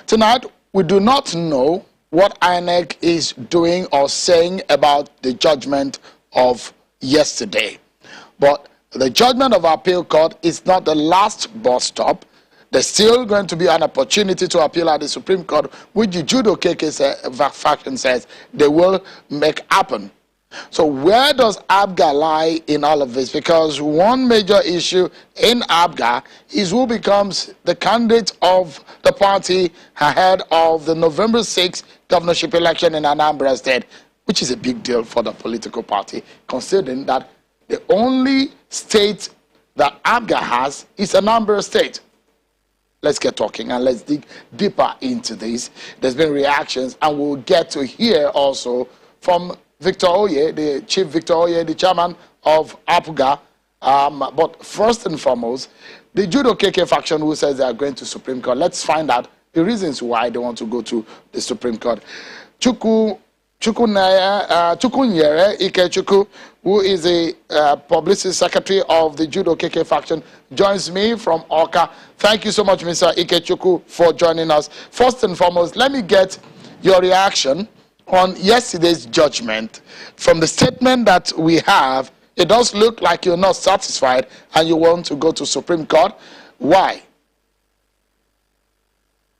Tonight, we do not know what INEC is doing or saying about the judgment of yesterday. But the judgment of our appeal court is not the last bus stop. There's still going to be an opportunity to appeal at the Supreme Court, which the Judo KK faction says they will make happen. So where does APGA lie in all of this? Because one major issue in APGA is who becomes the candidate of the party ahead of the November 6th governorship election in Anambra State, which is a big deal for the political party, considering that the only state that APGA has is Anambra State. Let's get talking and let's dig deeper into this. There's been reactions, and we'll get to hear also from Victor Oye, the Chief Victor Oye, the chairman of APGA. But first and foremost, the Judo KK faction who says they are going to Supreme Court. Let's find out the reasons why they want to go to the Supreme Court. Chukwunyere Ikechukwu, who is a publicity secretary of the Judo KK faction, joins me from Oka. Thank you so much, Mr. Ikechukwu, for joining us. First and foremost, let me get your reaction on yesterday's judgment. From the statement that we have, it does look like you're not satisfied and you want to go to Supreme Court. Why?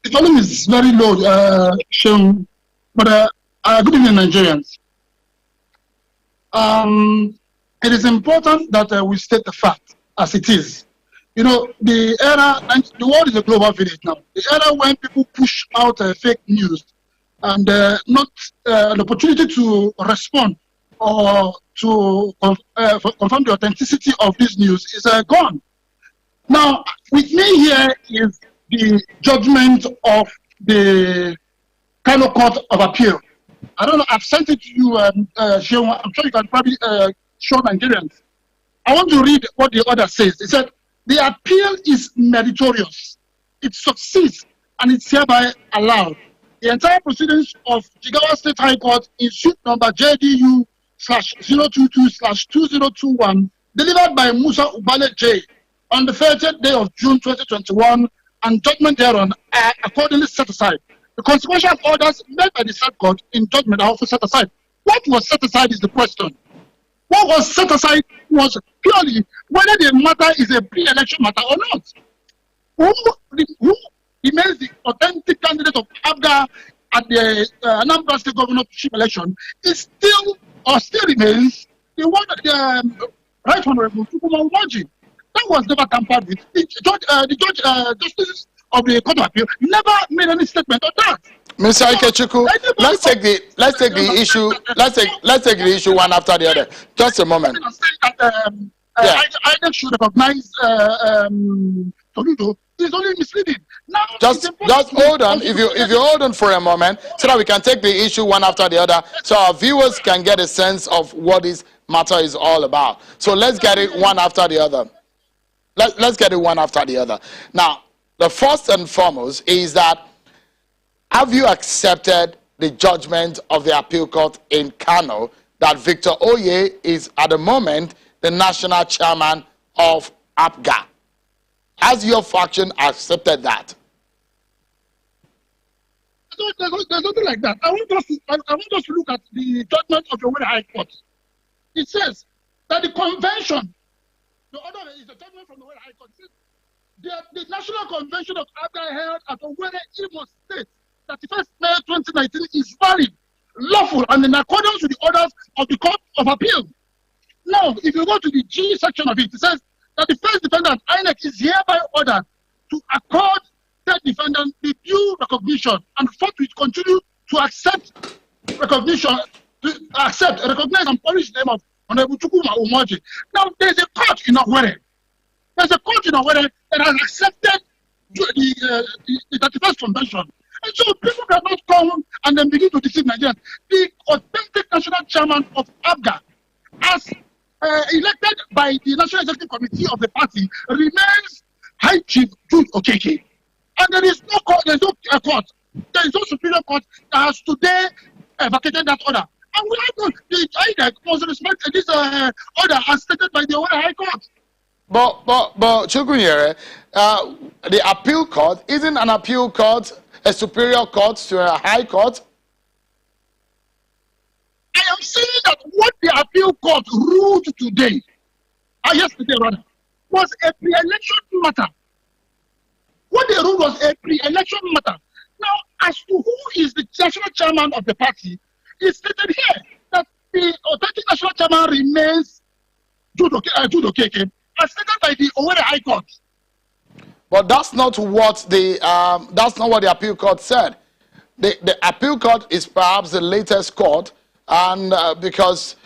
The volume is very low, Sean, but good evening, Nigerians. It is important that we state the fact as it is. You know, the world is a global village now. The era when people push out fake news and not an opportunity to respond or to confirm the authenticity of this news is gone. Now, with me here is the judgment of the Kano Court of Appeal. I don't know, I've sent it to you, Sean. I'm sure you can probably show Nigerians. I want to read what the order says. It said, the appeal is meritorious. It succeeds and it's hereby allowed. The entire proceedings of Jigawa State High Court in suit number JDU/022/2021, delivered by Musa Ubale J on the 30th day of June 2021, and judgment thereon are accordingly set aside. The consequential orders made by the State Court in judgment are also set aside. What was set aside is the question. What was set aside was purely whether the matter is a pre-election matter or not. Who remains the authentic candidate of APGA at the Anambra State governorship election is still remains the one, the Right Honorable Chukwunyere. That was never tampered with. The justices of the Court of Appeal never made any statement on that. Mr. Ikechukwu, let's take the issue one after the other. Just a moment. I should recognize Toledo is only misleading. Now, just hold on. If you hold on for a moment, so that we can take the issue one after the other, so our viewers can get a sense of what this matter is all about. So let's get it one after the other. Let's get it one after the other. Now, the first and foremost is that, have you accepted the judgment of the appeal court in Kano that Victor Oye is at the moment the national chairman of APGA? Has your faction accepted that? There's nothing like that. I want us to look at the judgment of the High Court. It says that the convention, the order is the judgment from the High Court. It says the National Convention of APGA held at Owerri, Imo State, 31st May 2019 is valid, lawful, and in accordance with the orders of the Court of Appeal. Now, if you go to the G section of it, it says that the first defendant, INEC, is hereby ordered to accord third defendant the due recognition and forthwith continue to accept recognition, recognize and punish the name of Honorable Chukwunyere. Now, there's a court in Owerri. There's a court in Owerri that has accepted the 31st Convention. And so people cannot come and then begin to deceive Nigerians. The authentic national chairman of APGA, as elected by the National Executive Committee of the party, remains High Chief Jude Okeke. And there is no court, there is no court, there is no superior court that has today vacated that order. And we have to, the INEC must respect this order as stated by the High Court. But Chukwunyere, the appeal court isn't an appeal court a superior court to a high court? I am saying that what the appeal court ruled today, yesterday rather, was a pre-election matter. What they ruled was a pre-election matter. Now, as to who is the national chairman of the party, it's stated here that the authentic national chairman remains Jude Okeke, as stated by the Owerri High Court. But that's not what the appeal court said. The appeal court is perhaps the latest court, and because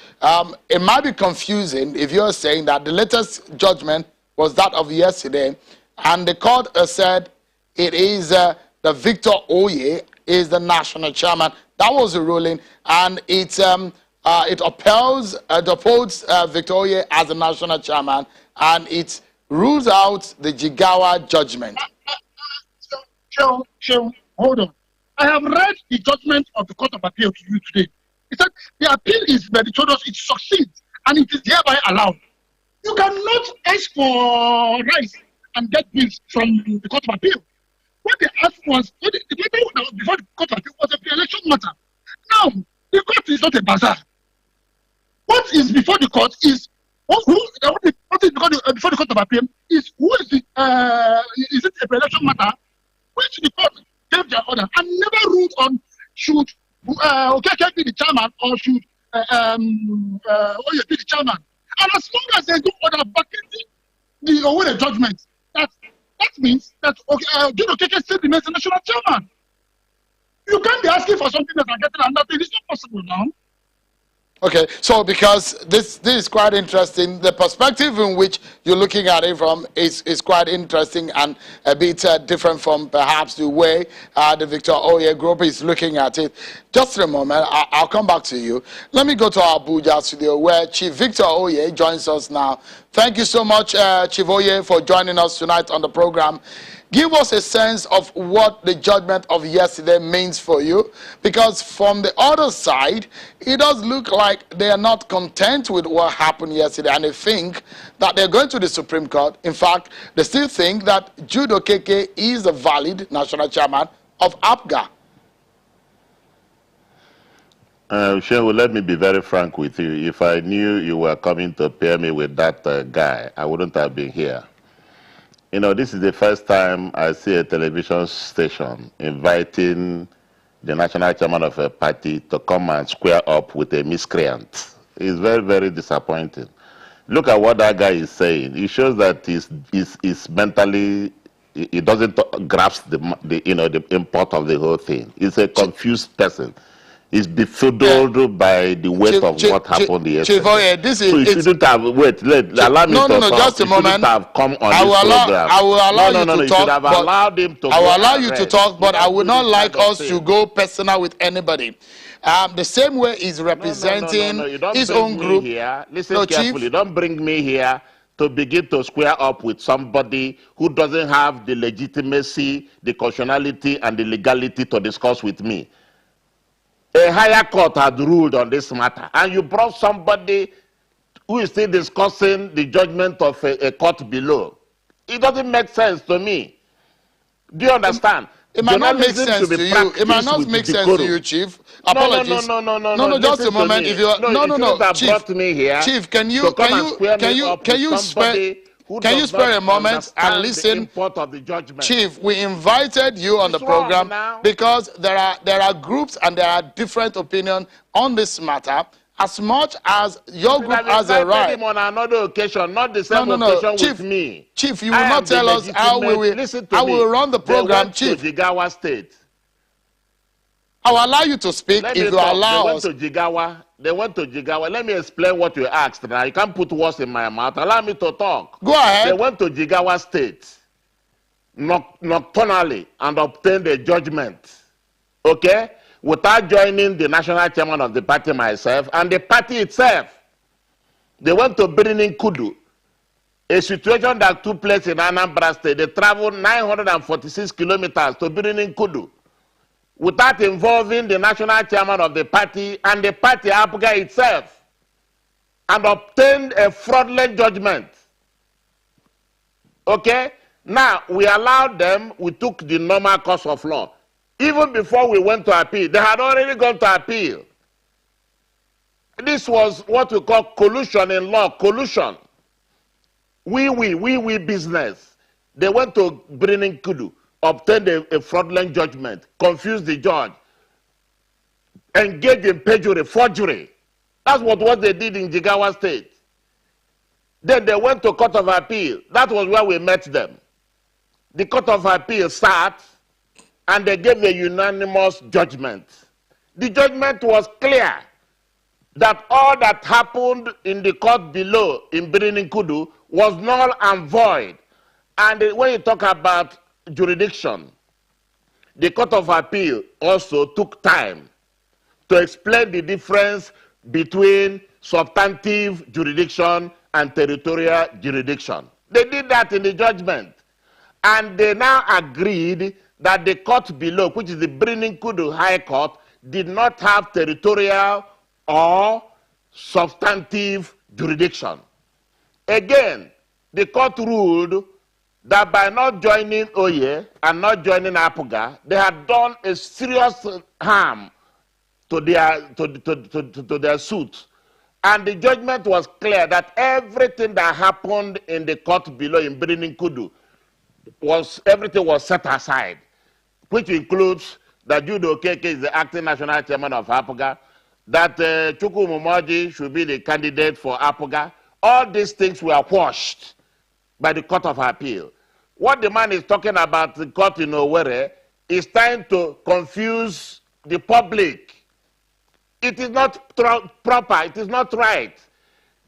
it might be confusing if you're saying that the latest judgment was that of yesterday, and the court said it is the Victor Oye is the national chairman. That was the ruling, and it upholds Victor Oye as the national chairman, and it rules out the Jigawa judgment. Hold on. I have read the judgment of the Court of Appeal to you today. It said the appeal is meritorious, it succeeds, and it is hereby allowed. You cannot ask for rights and get bills from the Court of Appeal. What they asked was, the matter before the Court of Appeal was a pre-election matter. Now, the court is not a bazaar. What is before the court is what is before the Court of Appeal is who is it a pre-election matter which the court gave their order and never ruled on should Okeke be the chairman or should Oye be the chairman. And as long as there's no order vacating the Owerri judgment, that means that Jude Okeke still remains the national chairman. You can't be asking for something that I'm getting another thing. It's not possible now. Okay, so because this is quite interesting, the perspective in which you're looking at it from is quite interesting and a bit different from perhaps the way the Victor Oye group is looking at it. Just a moment, I'll come back to you. Let me go to our Abuja studio where Chief Victor Oye joins us now. Thank you so much, Chief Oye, for joining us tonight on the program. Give us a sense of what the judgment of yesterday means for you, because from the other side, it does look like they are not content with what happened yesterday, and they think that they're going to the Supreme Court. In fact, they still think that Jude Okeke is the valid national chairman of APGA. Shehu, let me be very frank with you. If I knew you were coming to pair me with that guy, I wouldn't have been here. You know, this is the first time I see a television station inviting the national chairman of a party to come and square up with a miscreant. It's very, very disappointing. Look at what that guy is saying. It shows that he's mentally, he doesn't grasp the import of the whole thing. He's a confused person. Is befuddled by the weight of what happened yesterday. So you shouldn't have, allow me to talk. Just a moment. Shouldn't have come on this program. I will allow you to talk. You should have allowed him to I will allow you to talk, but I would not like us to go personal with anybody. The same way he's representing his own group. Listen carefully. Don't bring me here to begin to square up with somebody who doesn't have the legitimacy, the constitutionality, and the legality to discuss with me. A higher court had ruled on this matter, and you brought somebody who is still discussing the judgment of a court below. It doesn't make sense to me. Do you understand? It might not make sense to you. It might not make sense to you, Chief. Apologies. No, just a moment. If you Chief, brought me here, Chief, can you spare a moment and listen? Chief, we invited you on the program because there are groups and there are different opinions on this matter. As much as your group has a right. Him on another occasion, not the same occasion Chief, with me. Chief, you will not tell us how we will run the program, Chief. They went to Jigawa State. I will allow you to speak if you allow us. They went to Jigawa. Let me explain what you asked now. You can't put words in my mouth. Allow me to talk. Go ahead. They went to Jigawa State nocturnally and obtained a judgment. Okay? Without joining the national chairman of the party, myself, and the party itself. They went to Birnin Kudu, a situation that took place in Anambra State. They traveled 946 kilometers to Birnin Kudu without involving the national chairman of the party and the party APGA itself, and obtained a fraudulent judgment. Okay? Now, we allowed them, we took the normal course of law. Even before we went to appeal, they had already gone to appeal. This was what we call collusion in law, collusion. We business. They went to Birnin Kudu, obtained a fraudulent judgment, confused the judge, engaged in perjury, forgery. That's what they did in Jigawa State. Then they went to Court of Appeal. That was where we met them. The Court of Appeal sat and they gave a unanimous judgment. The judgment was clear that all that happened in the court below in Birnin Kudu was null and void. And when you talk about jurisdiction, the Court of Appeal also took time to explain the difference between substantive jurisdiction and territorial jurisdiction. They did that in the judgment. And they now agreed that the court below, which is the Birnin Kudu High Court, did not have territorial or substantive jurisdiction. Again, the court ruled that by not joining Oye and not joining APGA, they had done a serious harm to their suit. And the judgment was clear that everything that happened in the court below in Birnin Kudu everything was set aside, which includes that Judo Okeke is the acting national chairman of APGA, that Chukwunyere should be the candidate for APGA. All these things were quashed by the Court of Appeal. What the man is talking about, the court in Owerri, is trying to confuse the public. It is not proper, it is not right.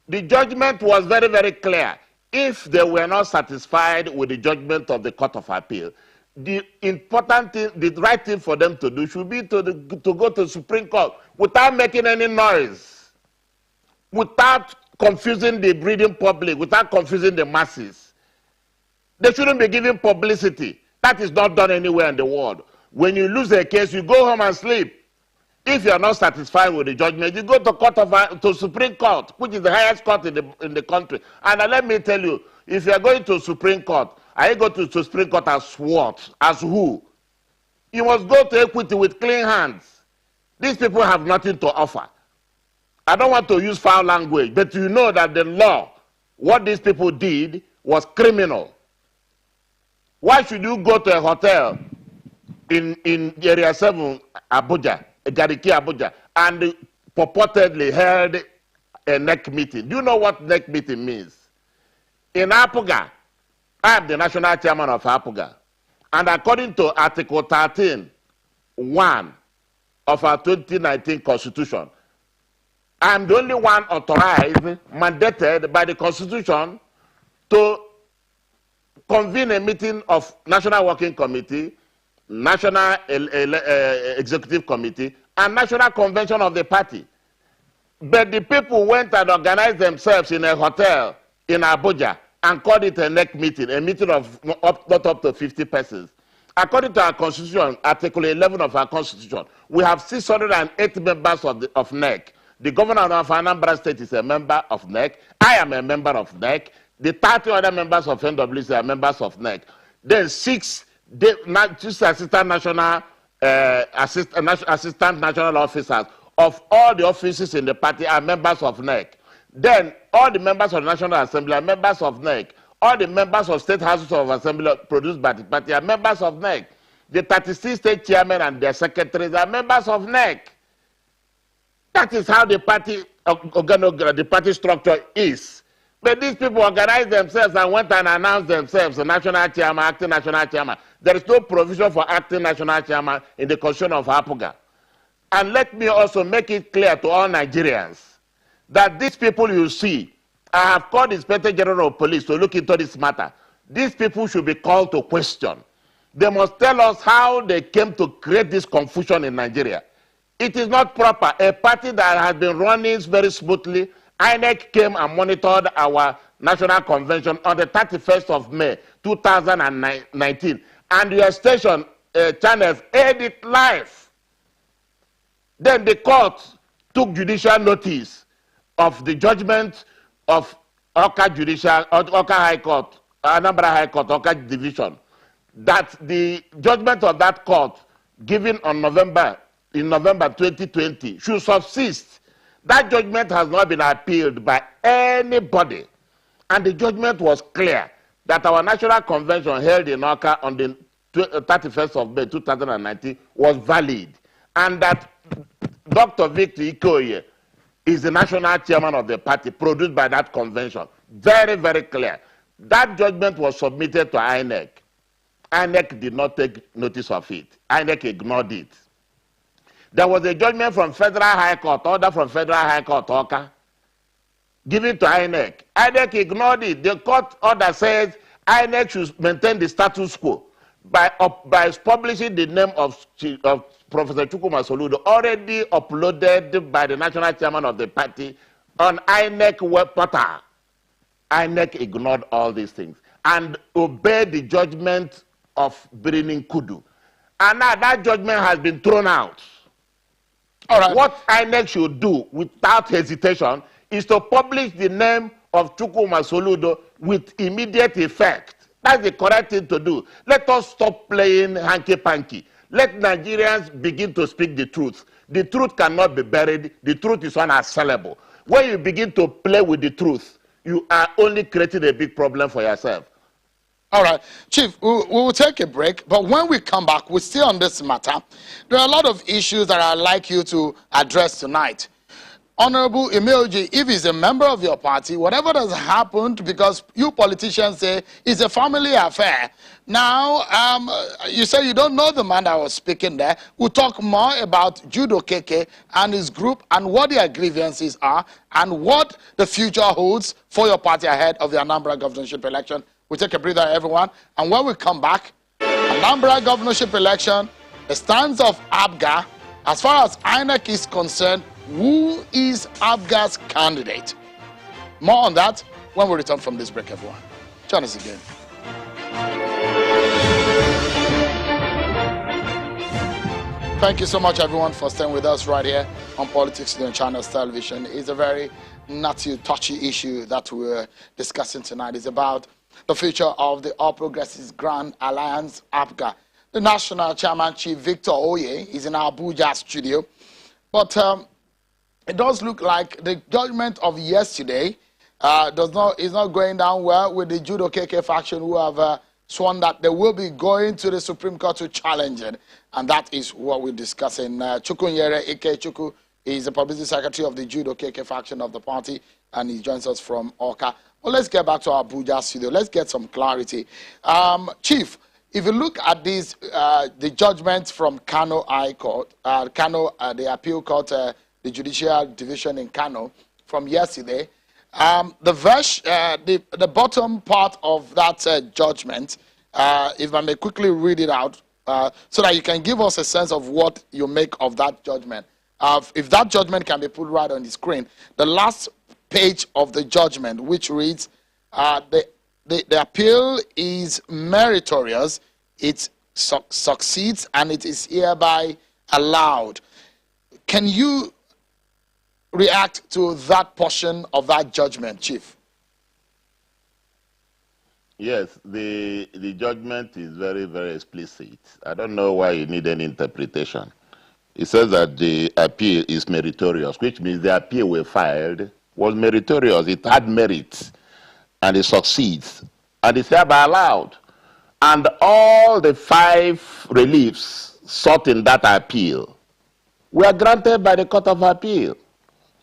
The judgment was very, very clear. If they were not satisfied with the judgment of the Court of Appeal, the important thing, the right thing for them to do should be to go to the Supreme Court without making any noise, without confusing the reading public, without confusing the masses. They shouldn't be giving publicity. That is not done anywhere in the world. When you lose a case, you go home and sleep. If you are not satisfied with the judgment, you go to Supreme Court, which is the highest court in the country. And let me tell you, if you are going to Supreme Court, are you going to Supreme Court as what? As who? You must go to equity with clean hands. These people have nothing to offer. I don't want to use foul language, but you know that the law, what these people did was criminal. Why should you go to a hotel in Area 7, Abuja, Gariki, Abuja, and purportedly held a NEC meeting? Do you know what NEC meeting means? In APGA, I am the national chairman of APGA. And according to Article 13(1) of our 2019 Constitution, I am the only one authorized, mandated by the Constitution to convene a meeting of National Working Committee, National Executive Committee, and National Convention of the party. But the people went and organized themselves in a hotel in Abuja and called it a NEC meeting, a meeting of not up to 50 persons. According to our Constitution, Article 11 of our Constitution, we have 608 members of NEC. The governor of Anambra State is a member of NEC. I am a member of NEC. The 30 other members of NWC are members of NEC. Then six assistant national officers of all the offices in the party are members of NEC. Then all the members of the National Assembly are members of NEC. All the members of state houses of assembly produced by the party are members of NEC. The 36 state chairmen and their secretaries are members of NEC. That is how the party structure is. But these people organized themselves and went and announced themselves the national chairman, acting national chairman. There is no provision for acting national chairman in the Constitution of APGA. And let me also make it clear to all Nigerians that these people you see, I have called the Inspector General of Police to look into this matter. These people should be called to question. They must tell us how they came to create this confusion in Nigeria. It is not proper. A party that has been running very smoothly, INEC came and monitored our national convention on the 31st of May, 2019. And your station channels aired it live. Then the court took judicial notice of the judgment of Oka High Court, Anambra High Court, Oka Division, that the judgment of that court given on November 2020 should subsist. That judgment has not been appealed by anybody. And the judgment was clear that our national convention held in Oka on the 31st of May 2019 was valid. And that Dr. Victor Ikoye is the national chairman of the party produced by that convention. Very, very clear. That judgment was submitted to INEC. INEC did not take notice of it. INEC ignored it. There was a judgment from Federal High Court, order from Federal High Court, Oka, given to INEC. INEC ignored it. The court order says INEC should maintain the status quo by publishing the name of Professor Chukwunyere, already uploaded by the national chairman of the party on INEC web portal. INEC ignored all these things and obeyed the judgment of Birnin Kudu. And now that judgment has been thrown out. All right. What INEC should do without hesitation is to publish the name of Chukwunyere with immediate effect. That's the correct thing to do. Let us stop playing hanky-panky. Let Nigerians begin to speak the truth. The truth cannot be buried. The truth is unassailable. When you begin to play with the truth, you are only creating a big problem for yourself. All right, Chief, we will take a break, but when we come back, we're still on this matter. There are a lot of issues that I'd like you to address tonight. Honorable Imeoji, if he's a member of your party, whatever has happened, because you politicians say it's a family affair. Now, you say you don't know the man that was speaking there. We'll talk more about Judo Keke and his group and what their grievances are and what the future holds for your party ahead of the Anambra governorship election. We'll take a breather, everyone. And when we come back, Anambra governorship election, the stance of APGA, as far as INEC is concerned, who is APGA's candidate? More on that when we return from this break, everyone. Join us again. Thank you so much, everyone, for staying with us right here on Politics on Channels Television. It's a very nutty, touchy issue that we're discussing tonight. It's about the future of the All Progressives Grand Alliance, APGA. The national chairman, Chief Victor Oye, is in our Abuja studio. But it does look like the judgment of yesterday is not going down well with the Judo KK faction, who have sworn that they will be going to the Supreme Court to challenge it. And that is what we're discussing. Chukwunyere Ike Chukwu is the publicity secretary of the Judo KK faction of the party, and he joins us from Oka. Well, let's get back to our Abuja studio. Let's get some clarity. Chief, if you look at this, the judgment from Kano High Court, the appeal court, the judicial division in Kano from yesterday, the bottom part of that judgment, if I may quickly read it out, so that you can give us a sense of what you make of that judgment. If that judgment can be put right on the screen, the last page of the judgment, which reads, the appeal is meritorious, it succeeds, and it is hereby allowed. Can you react to that portion of that judgment, Chief? Yes, the judgment is very, very explicit. I don't know why you need any interpretation. It says that the appeal is meritorious, which means the appeal we filed was meritorious. It had merit, and it succeeds, and it's hereby allowed. And all the 5 reliefs sought in that appeal were granted by the Court of Appeal.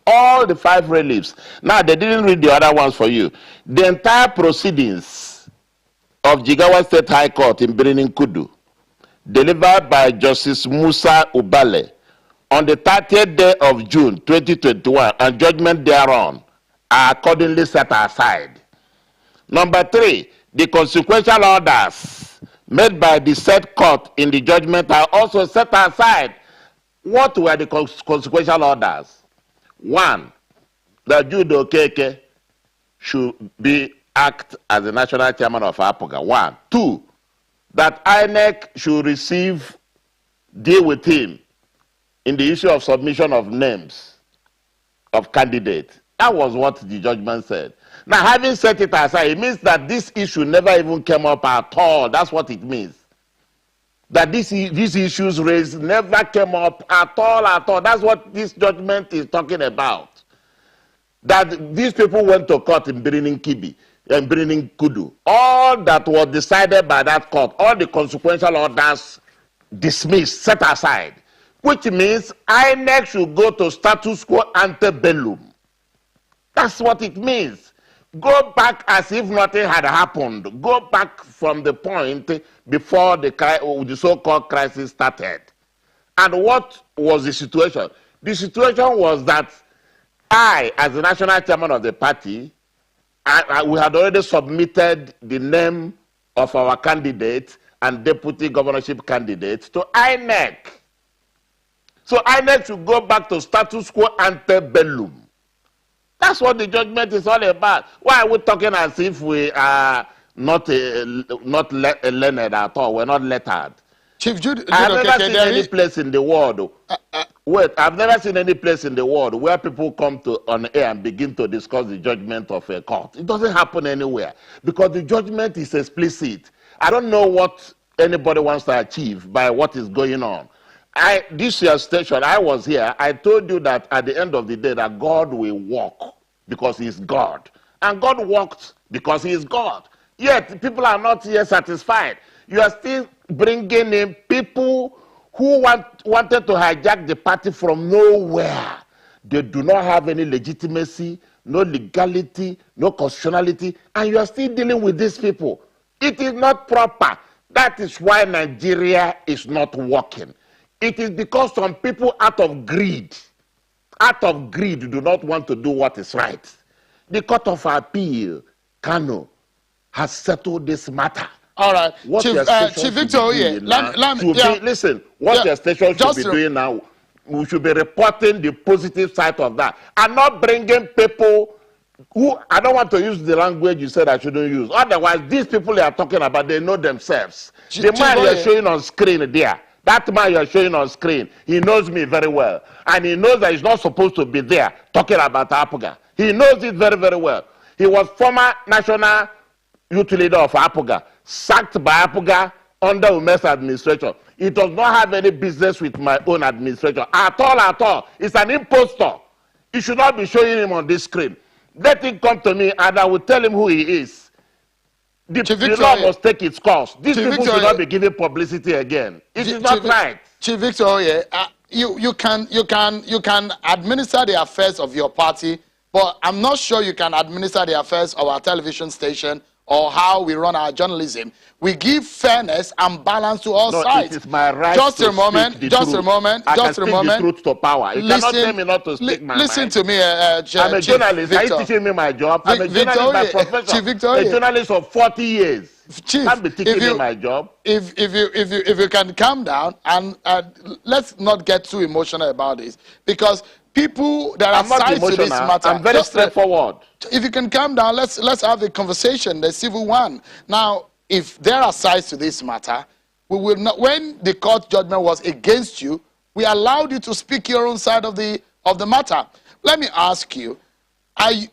All the 5 reliefs. Now, they didn't read the other ones for you. The entire proceedings of Jigawa State High Court in Birnin Kudu, delivered by Justice Musa Ubale on the 30th day of June 2021, and judgment thereon are accordingly set aside. Number 3, the consequential orders made by the said court in the judgment are also set aside. What were the consequential orders? 1, that Judo Keke should act as the national chairman of APGA. 1. 2, that INEC should deal with him in the issue of submission of names of candidates. That was what the judgment said. Now, having set it aside, it means that this issue never even came up at all. That's what it means. that these issues raised never came up at all, at all. That's what this judgment is talking about. That these people went to court in Birinin Kibi and Birinin Kudu. All that was decided by that court, all the consequential orders dismissed, set aside, which means INEC should go to status quo ante bellum. That's what it means. Go back as if nothing had happened. Go back from the point before the so-called crisis started. And what was the situation? The situation was that I, as the national chairman of the party, we had already submitted the name of our candidate and deputy governorship candidate to INEC. So INEC should go back to status quo ante bellum. That's what the judgment is all about. Why are we talking as if we are not learned at all? We're not lettered. Chief Jude, I've never seen any place in the world. I've never seen any place in the world where people come on air and begin to discuss the judgment of a court. It doesn't happen anywhere because the judgment is explicit. I don't know what anybody wants to achieve by what is going on. This year's station, I was here. I told you that at the end of the day, that God will walk because He is God, and God walked because He is God. Yet people are not yet satisfied. You are still bringing in people who wanted to hijack the party from nowhere. They do not have any legitimacy, no legality, no constitutionality, and you are still dealing with these people. It is not proper. That is why Nigeria is not working. It is because some people out of greed do not want to do what is right. The Court of Appeal, Kano, has settled this matter. All right, what Chief Victor, listen, what your station should be doing now, we should be reporting the positive side of that, and not bringing people who, I don't want to use the language you said I shouldn't use. Otherwise, these people you are talking about, they know themselves. The man you are showing on screen there, that man you are showing on screen, he knows me very well. And he knows that he's not supposed to be there talking about APGA. He knows it very, very well. He was former national youth leader of APGA, sacked by APGA under Ume's administration. He does not have any business with my own administration at all, at all. He's an impostor. You should not be showing him on this screen. Let him come to me and I will tell him who he is. The law must take its course. These people should not be giving publicity again. It is not right. Chief Victor, you can administer the affairs of your party, but I'm not sure you can administer the affairs of our television station or how we run our journalism. We give fairness and balance to all sides. It is my right just to a moment, speak just a moment, I just can a moment. Speak the truth to power. You cannot tell me not to speak my listen mind. to me, I'm a journalist. Are you teaching me my job? I'm a journalist by profession. Chief Victoria, a journalist of 40 years. Chief, can't be teaching me my job. If you can calm down and let's not get too emotional about this, because people that are sides to this matter. I'm very straightforward. If you can calm down, let's have the conversation, the civil one. Now, if there are sides to this matter, we will not. When the court judgment was against you, we allowed you to speak your own side of the matter. Let me ask you.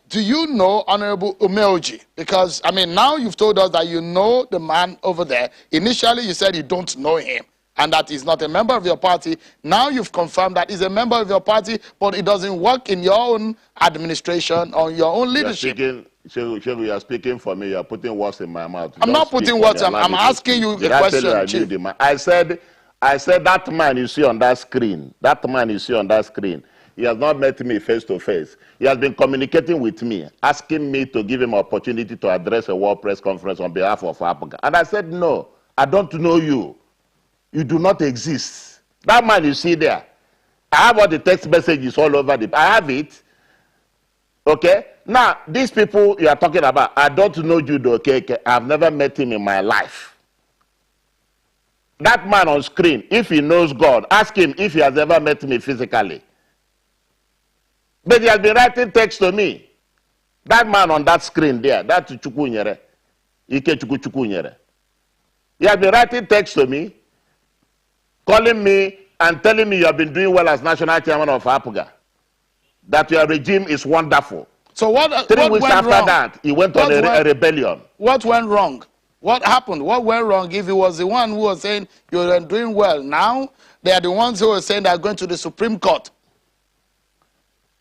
Do you know Honorable Umeoji? Because, I mean, now you've told us that you know the man over there. Initially, you said you don't know him and that he's not a member of your party. Now you've confirmed that he's a member of your party, but it doesn't work in your own administration or your own leadership. Shegu, you are speaking for me. You are putting words in my mouth. I'm not putting words. I'm asking you a question, Chief. I said that man you see on that screen, he has not met me face to face. He has been communicating with me, asking me to give him an opportunity to address a world press conference on behalf of APGA. And I said, no, I don't know you. You do not exist. That man you see there, I have all the text messages all over I have it. Okay? Now, these people you are talking about, I don't know Judo Okeke. I've never met him in my life. That man on screen, if he knows God, ask him if he has ever met me physically. But he has been writing text to me. That man on that screen there, that's Chukwunyere. Chukwunyere. He has been writing text to me, calling me and telling me you have been doing well as national chairman of APGA. That your regime is wonderful. So what 3 weeks went after wrong? That, he went on a rebellion. What went wrong? What happened? What went wrong? If he was the one who was saying you were doing well, now they are the ones who are saying they are going to the Supreme Court.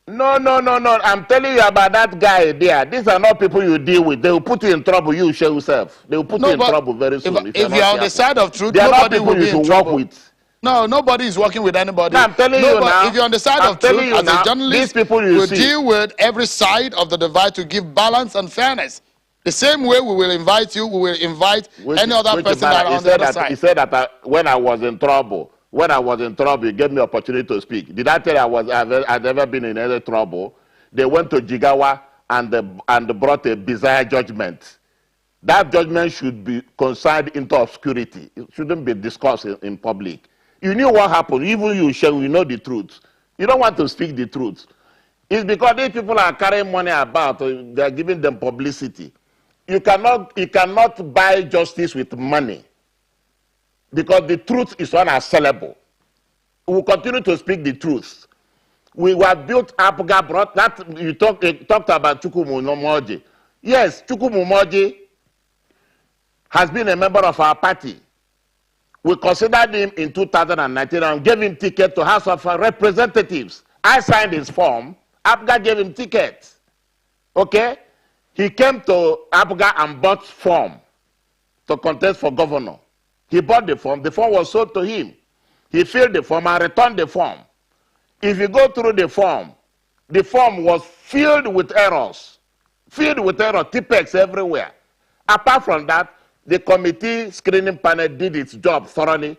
No. I'm telling you about that guy there. These are not people you deal with. They will put you in trouble. You show yourself. They will put you in trouble very soon. If you are on the side of truth, they are nobody not people will be in trouble. Work with. No, nobody is working with anybody. No, I'm telling you now. If you're on the side of truth, as a journalist, we deal with every side of the divide to give balance and fairness. The same way we will invite you, we will invite any other person that are on the other side. He said that when I was in trouble, you gave me opportunity to speak. Did I tell you I'd never been in any trouble? They went to Jigawa and brought a bizarre judgment. That judgment should be consigned into obscurity. It shouldn't be discussed in public. You knew what happened. Even you know the truth. You don't want to speak the truth. It's because these people are carrying money about. They are giving them publicity. You cannot buy justice with money, because the truth is unassailable. We will continue to speak the truth. We were built APGA brought that you talked about Chukwunyere. Yes, Chukwunyere has been a member of our party. We considered him in 2019 and gave him ticket to House of Representatives. I signed his form. APGA gave him ticket. Okay? He came to APGA and bought form to contest for governor. He bought the form. The form was sold to him. He filled the form and returned the form. If you go through the form was filled with errors. Filled with errors, tipex everywhere. Apart from that, the committee screening panel did its job thoroughly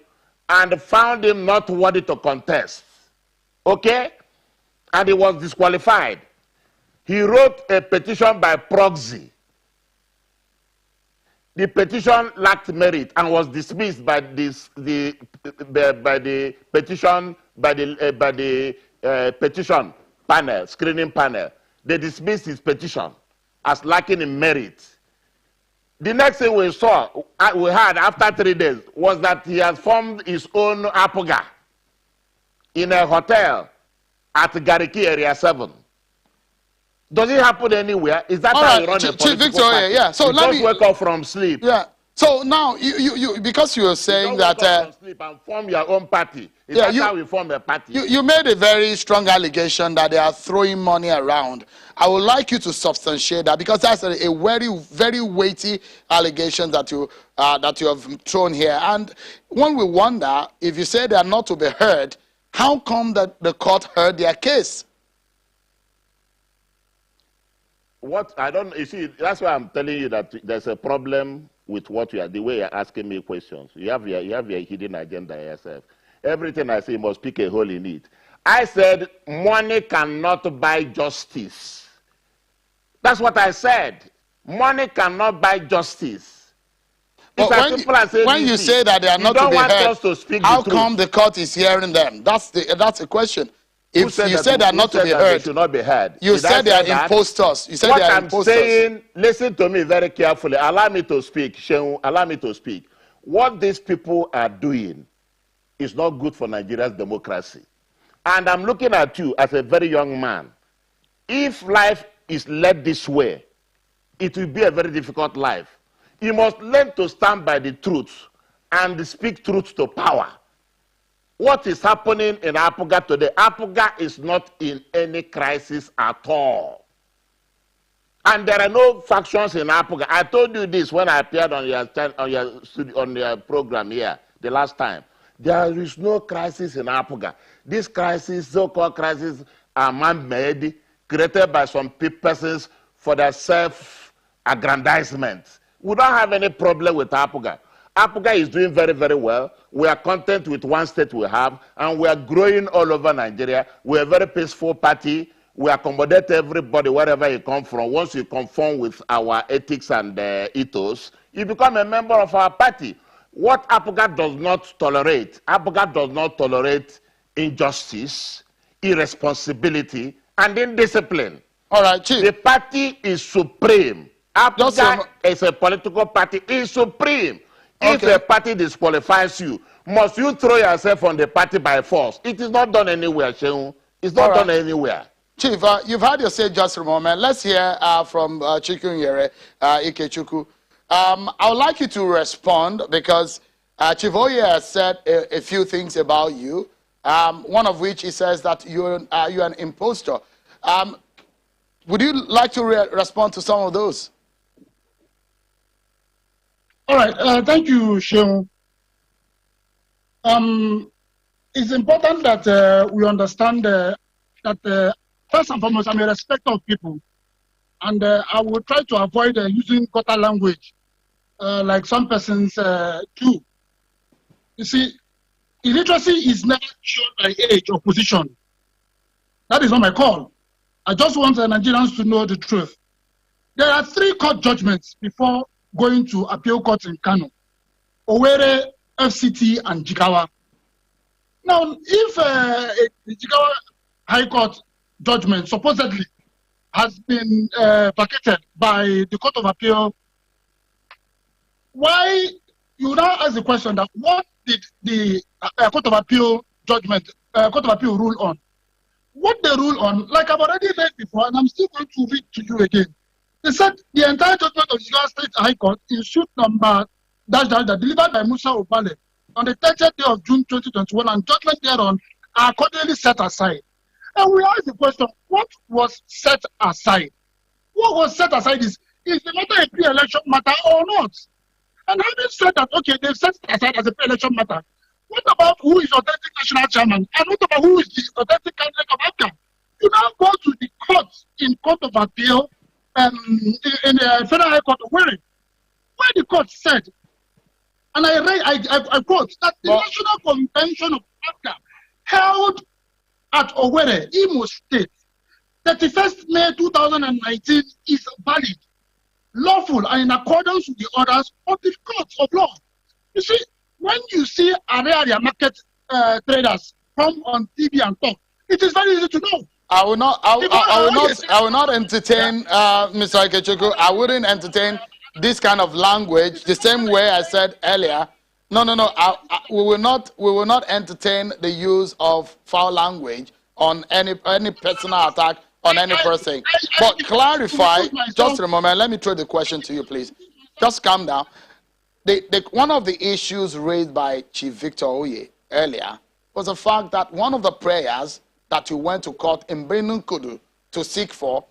and found him not worthy to contest. Okay? And he was disqualified. He wrote a petition by proxy. The petition lacked merit and was dismissed by the petition panel, screening panel. They dismissed his petition as lacking in merit. The next thing we heard after 3 days was that he has formed his own APGA in a hotel at Gariki Area 7. Does it happen anywhere? Is that how you run a political party? Yeah. So you let me wake up from sleep. Yeah. So now you because you were saying that wake up from sleep and form your own party. Is that how we form a party? You made a very strong allegation that they are throwing money around. I would like you to substantiate that, because that's a very, very weighty allegation that you have thrown here. And when we wonder, if you say they are not to be heard, how come that the court heard their case? You see, that's why I'm telling you that there's a problem with what you are, the way you're asking me questions. You have your hidden agenda yourself. Everything I say must pick a hole in it. I said money cannot buy justice. That's what I said. Money cannot buy justice. But when you say that they are not to be heard, how come the court is hearing them? That's a question. If you said they are not to be heard, should not be heard. You said they are impostors. You said they are impostors. What I'm saying, listen to me very carefully. Allow me to speak, Shehu. Allow me to speak. What these people are doing is not good for Nigeria's democracy. And I'm looking at you as a very young man. If life is led this way, it will be a very difficult life. You must learn to stand by the truth and speak truth to power. What is happening in APGA today? APGA is not in any crisis at all. And there are no factions in APGA. I told you this when I appeared on your program here the last time. There is no crisis in APGA. This crisis, so-called crisis, are man-made, created by some persons for their self-aggrandizement. We don't have any problem with APGA. APGA is doing very, very well. We are content with one state we have, and we are growing all over Nigeria. We are a very peaceful party. We accommodate everybody wherever you come from. Once you conform with our ethics and ethos, you become a member of our party. What APGA does not tolerate injustice, irresponsibility, and indiscipline. All right, Chief. The party is supreme. APGA is a political party, is supreme. If a party disqualifies you, must you throw yourself on the party by force? It is not done anywhere, Shehu. It's not done anywhere. Chief, you've had your say just for a moment. Let's hear from Chukwunyere, Ikechukwu. I would like you to respond because Chief Oye has said a few things about you. One of which he says that you're an imposter. Would you like to respond to some of those? All right. Thank you, Sheung. It's important that we understand that first and foremost, I'm a respecter of people, and I will try to avoid using gutter language like some persons do. You see, illiteracy is never shown by age or position. That is not my call. I just want the Nigerians to know the truth. There are 3 court judgments before going to appeal court in Kano: Owerri, FCT, and Jigawa. Now, if the Jigawa High Court judgment supposedly has been vacated by the Court of Appeal, why you now ask the question that what did the Court of Appeal judgment, Court of Appeal rule on? What they rule on, like I've already read before, and I'm still going to read to you again. They said the entire judgment of Jigawa State High Court in suit number delivered by Musa Obale on the 30th day of June 2021 and judgment thereon are accordingly set aside. And we ask the question, what was set aside? What was set aside is the matter a pre-election matter or not? And having said that, okay, they've set aside as a pre-election matter, what about who is authentic national chairman? And what about who is the authentic candidate of APGA? You now go to the court in Court of Appeal in the Federal High Court of Owerri, where the court said, and I quote, that the National Convention of APGA held at Owerri, Imo State, 31st May 2019 is valid, lawful, and in accordance with the orders of the courts of law. You see, when you see area market traders come on TV and talk, it is very easy to know. I will not entertain, Mr. Ikechukwu. I wouldn't entertain this kind of language the same way I said earlier. No. We will not entertain the use of foul language on any personal attack on any person. But clarify, just a moment. Let me throw the question to you, please. Just calm down. One of the issues raised by Chief Victor Oye earlier was the fact that one of the prayers that you went to court in Benue Kudu to seek for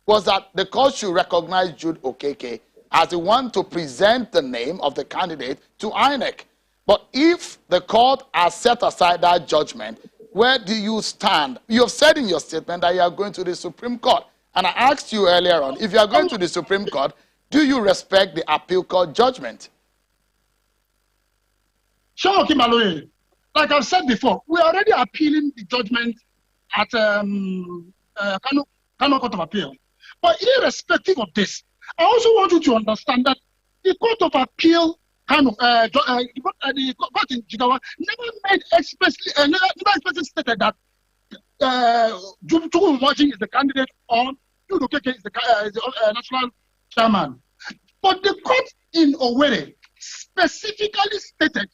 was that the court should recognize Jude Okeke as the one to present the name of the candidate to INEC. But if the court has set aside that judgment, where do you stand? You have said in your statement that you are going to the Supreme Court. And I asked you earlier on, if you are going to the Supreme Court, do you respect the appeal court judgment? Sure, Kimaloye. Like I've said before, we are already appealing the judgment at Kano Court of Appeal. But irrespective of this, I also want you to understand that the Court of Appeal, the court in Jigawa, never expressly stated that Chukwunyere is the candidate or Jude Okeke is the national chairman. But the court in Owerri specifically stated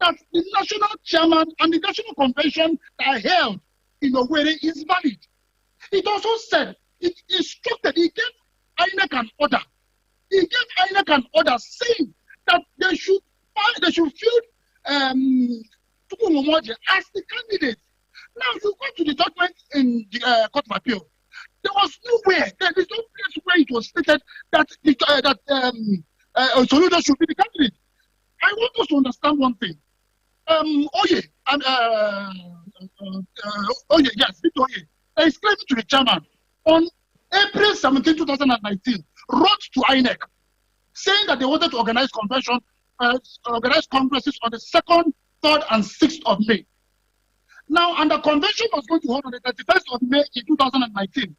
that the national chairman and the national convention that are held in Owerri is valid. It also said, it instructed, it gave INEC an order. It gave INEC an order saying that they should field Chukwunyere as the candidate. Now, you go to the judgment in the Court of Appeal. There was nowhere, there is no place where it was stated that Soludo should be the candidate. I want us to understand one thing. Oye, yes, Victor Oye, is claiming to the chairman on April 17, 2019, wrote to INEC saying that they wanted to organize congresses on the 2nd, 3rd, and 6th of May. Now, and the convention was going to hold on the 31st of May in 2019.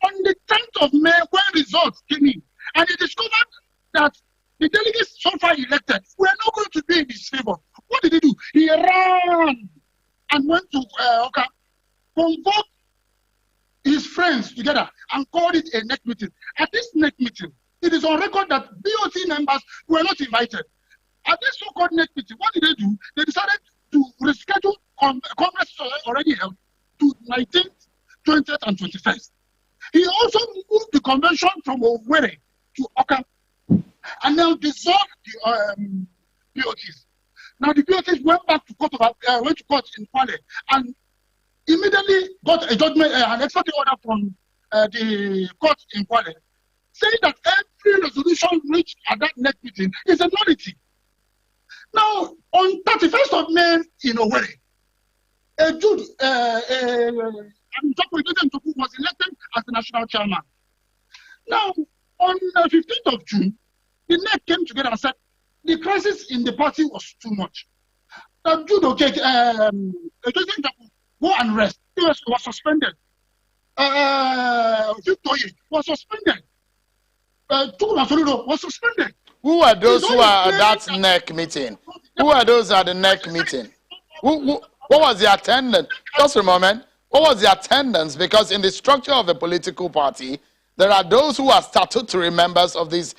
On the 10th of May, when results came in, and he discovered that the delegates so far elected were not going to be in his favor. What did he do? He ran and went to convoke his friends together and called it a NEC meeting. At this NEC meeting, it is on record that BOT members were not invited. At this so-called NEC meeting, what did they do? They decided to reschedule Congress already held to 19th, 20th, and 21st. He also moved the convention from Owerri to Oka. And now dissolved the BOTs. Now the BOTs went back to court in Kwale and immediately got a judgment, an executive order from the court in Kwale, saying that every resolution reached at that next meeting is a nullity. Now, on 31st of May in Owerri, Jude was elected as the national chairman. Now, on the 15th of June, the NEC came together and said the crisis in the party was too much. Now, Jude go and rest. He was suspended. Victory was suspended. Chukwunyere was suspended. Who are those who are at that NEC meeting? Who are those at the NEC meeting? What was the attendance? Just a moment. What was the attendance? Because in the structure of a political party, there are those who are statutory members of these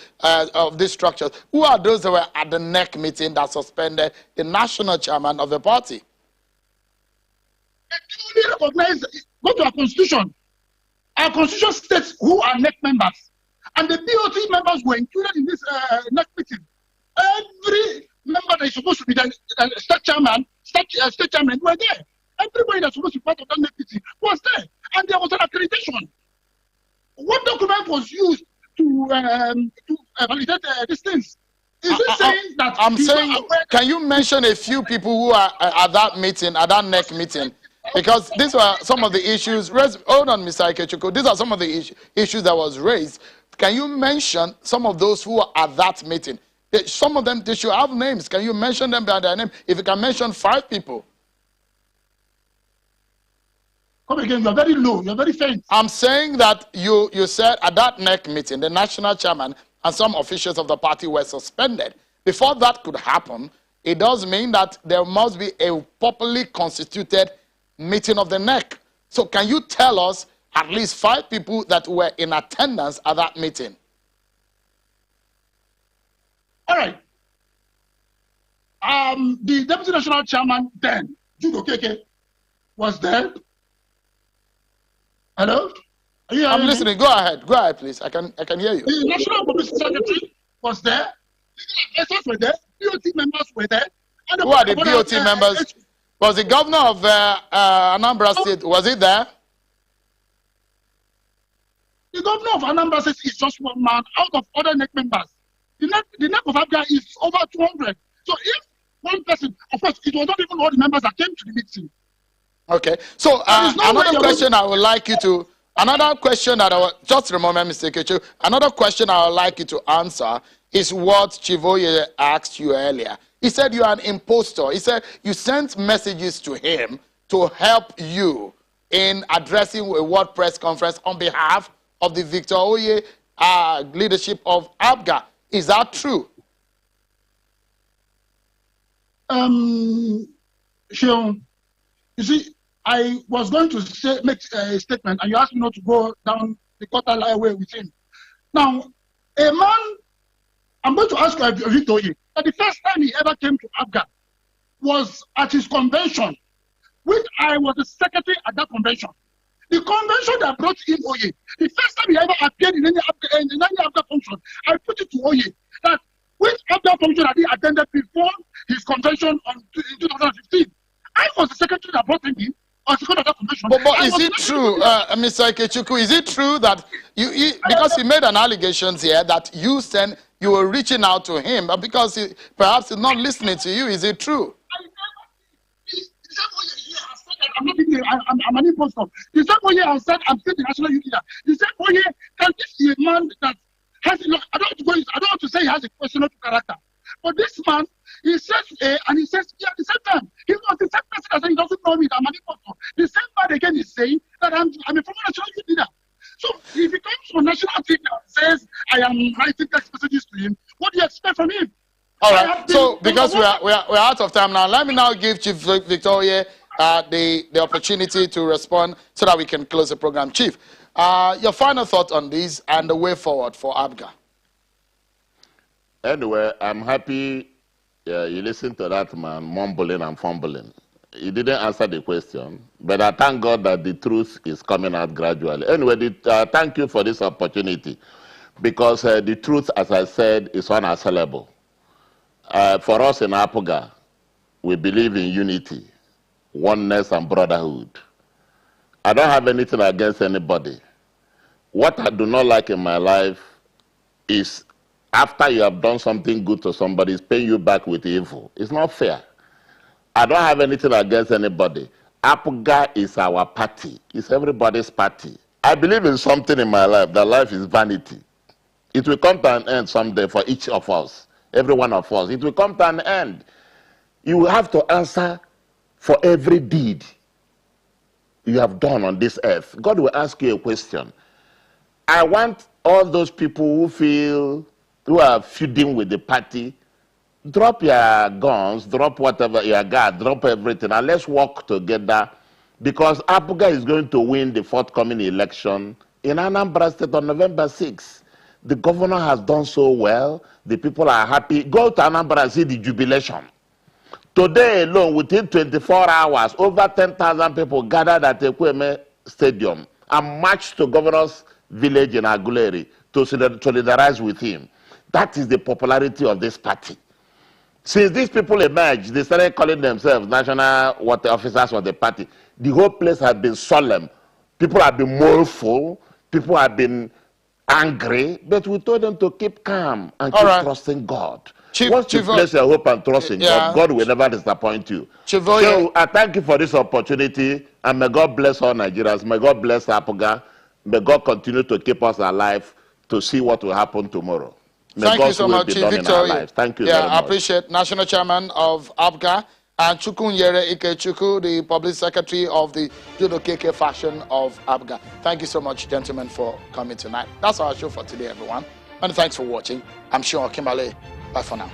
structures. Who are those that were at the NEC meeting that suspended the national chairman of the party? They recognize, go to our constitution. Our constitution states who are NEC members. And the BOT members were included in this NEC meeting. Every member that is supposed to be the state chairman were there. Everybody that's supposed to be part of that NEC meeting was there. And there was an accreditation. What document was used to validate these things? Is it saying that... I'm saying, can you mention a few people who are at that meeting, at that NEC meeting? Because these were some of the issues raised. Hold on, Mr. Ikechukwu. These are some of the issues that was raised. Can you mention some of those who are at that meeting? Some of them, they should have names. Can you mention them by their name? If you can mention 5 people. Come again, you're very low, you're very faint. I'm saying that you said at that NEC meeting, the national chairman and some officials of the party were suspended. Before that could happen, it does mean that there must be a properly constituted meeting of the NEC. So can you tell us at least 5 people that were in attendance at that meeting? All right. The deputy national chairman then, Jude Okeke, was there. Hello? I'm listening. Go ahead. Go ahead, please. I can hear you. The national publicity secretary was there. Legal advisors were there. BOT members were there. And who are the BOT members? Was the governor of Anambra State, was he there? The governor of Anambra State is just one man out of other NEC members. The NEC of APGA is over 200. So if one person, of course, it was not even all the members that came to the meeting. Okay. So another question I would like you to, just a moment, Mr. Kechu. Another question I would like you to answer is what Chivoye asked you earlier. He said you are an impostor. He said you sent messages to him to help you in addressing a World Press Conference on behalf of the Victor Oye leadership of APGA. Is that true? Sean, you see, I was going to make a statement, and you asked me not to go down the quarter way with him. Now, a man, I'm going to ask Victor Oye, that the first time he ever came to APGA was at his convention, which I was the secretary at that convention. The convention that brought in Oye, the first time he ever appeared in any APGA function, I put it to Oye that which APGA function had he attended before his convention in 2015. I was the secretary that brought him in. But is it true, Mr. Ikechukwu, is it true that because he made an allegation here that you were reaching out to him, but because perhaps he's not listening to you, is it true? I'm an impostor. The same way I said I'm still the national youth leader. The same way can this be a man that has I don't want to say he has a questionable character. But this man, he says A and he says B at the same time. He was the same person that said he doesn't know me, that I'm an impostor. The same man again is saying that I'm a former national youth leader. So if he comes from national TV and says I am writing text messages to him, what do you expect from him? All right. So because we're out of time now, let me now give Chief Victoria the opportunity to respond so that we can close the program. Chief, your final thought on this and the way forward for APGA. Anyway, I'm happy you listened to that man mumbling and fumbling. He didn't answer the question, but I thank God that the truth is coming out gradually. Anyway, thank you for this opportunity. because the truth, as I said, is unassailable. For us in APGA, we believe in unity, oneness, and brotherhood. I don't have anything against anybody. What I do not like in my life is after you have done something good to somebody, it's paying you back with evil. It's not fair. I don't have anything against anybody. APGA is our party. It's everybody's party. I believe in something in my life, that life is vanity. It will come to an end someday for each of us, every one of us. It will come to an end. You will have to answer for every deed you have done on this earth. God will ask you a question. I want all those people who are feuding with the party, drop your guns, drop whatever you got, drop everything, and let's work together, because APGA is going to win the forthcoming election in Anambra State on November 6th. The governor has done so well. The people are happy. Go to Anambra and see the jubilation. Today alone, within 24 hours, over 10,000 people gathered at Ekweme Stadium and marched to Governor's Village in Aguleri to solidarize with him. That is the popularity of this party. Since these people emerged, they started calling themselves national officers of the party. The whole place has been solemn. People have been mournful. People have been angry. But we told them to keep calm and keep trusting God. Once you place your hope and trust in God, God will never disappoint you. So I thank you for this opportunity, and may God bless all Nigerians. May God bless APGA. May God continue to keep us alive to see what will happen tomorrow. May Thank you so much, Chief Victor. Thank you very much. I appreciate National Chairman of APGA and Chukwunyere Ikechukwu, the Public Secretary of the Judo KK faction of APGA. Thank you so much, gentlemen, for coming tonight. That's our show for today, everyone. And thanks for watching. I'm Sean Kimberley. Bye for now.